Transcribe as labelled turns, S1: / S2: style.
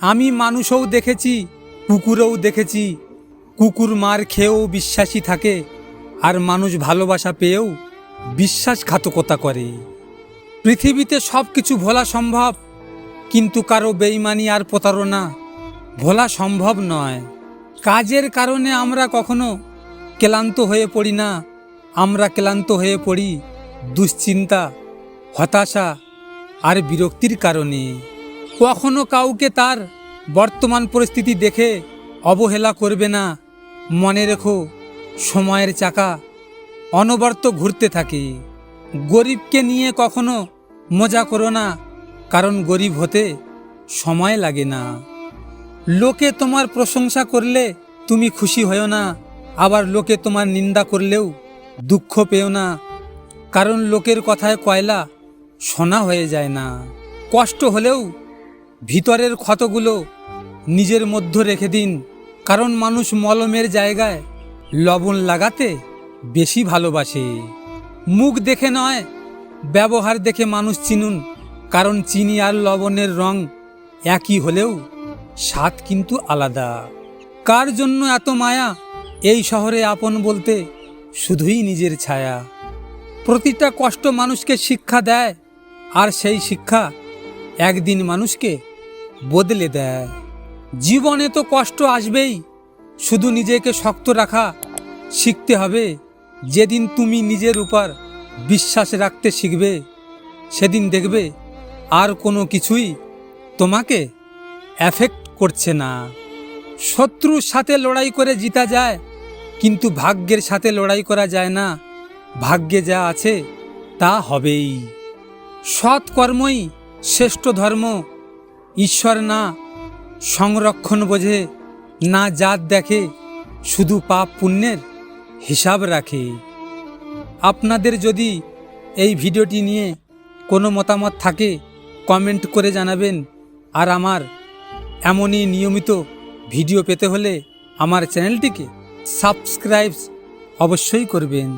S1: আমি মানুষও দেখেছি, কুকুরও দেখেছি। কুকুর মার খেয়েও বিশ্বাসী থাকে, আর মানুষ ভালোবাসা পেয়েও বিশ্বাসঘাতকতা করে। পৃথিবীতে সব কিছু ভোলা সম্ভব, কিন্তু কারো বেইমানি আর প্রতারণা ভোলা সম্ভব নয়। কাজের কারণে আমরা কখনো ক্লান্ত হয়ে পড়ি না, আমরা ক্লান্ত হয়ে পড়ি দুশ্চিন্তা, হতাশা আর বিরক্তির কারণে। কখনো কাউকে তার বর্তমান পরিস্থিতি দেখে অবহেলা করবে না। মনে রেখো, সময়ের চাকা অনবরত ঘুরতে থাকে। গরিবকে নিয়ে কখনো মজা করো না, কারণ গরিব হতে সময় লাগে না। লোকে তোমার প্রশংসা করলে তুমি খুশি হও না, আবার লোকে তোমার নিন্দা করলেও দুঃখ পেও না, কারণ লোকের কথায় কয়লা সোনা হয়ে যায় না। কষ্ট হলেও ভিতরের ক্ষতগুলো নিজের মধ্যে রেখে দিন, কারণ মানুষ মলমের জায়গায় লবণ লাগাতে বেশি ভালোবাসে। মুখ দেখে নয়, ব্যবহার দেখে মানুষ চিনুন, কারণ চিনি আর লবণের রং একই হলেও স্বাদ কিন্তু আলাদা। কার জন্য এত মায়া? এই শহরে আপন বলতে শুধুই নিজের ছায়া। প্রতিটা কষ্ট মানুষকে শিক্ষা দেয়, আর সেই শিক্ষা একদিন মানুষকে বদলে দেয়। জীবনে তো কষ্ট আসবেই, শুধু নিজেকে শক্ত রাখা শিখতে হবে। যেদিন তুমি নিজের উপর বিশ্বাস রাখতে শিখবে, সেদিন দেখবে আর কোনো কিছুই তোমাকে এফেক্ট করছে না। শত্রুর সাথে লড়াই করে জিতা যায়, কিন্তু ভাগ্যের সাথে লড়াই করা যায় না। ভাগ্যে যা আছে তা হবেই। সৎ কর্মই শ্রেষ্ঠ ধর্ম। ঈশ্বর না সংরক্ষণ বোঝে, না জাত দেখে, শুধু পাপ পুণ্যের হিসাব রাখে। আপনাদের যদি এই ভিডিওটি নিয়ে কোনো মতামত থাকে, কমেন্ট করে জানাবেন। আর আমার এমনই নিয়মিত ভিডিও পেতে হলে আমার চ্যানেলটিকে সাবস্ক্রাইব অবশ্যই করবেন।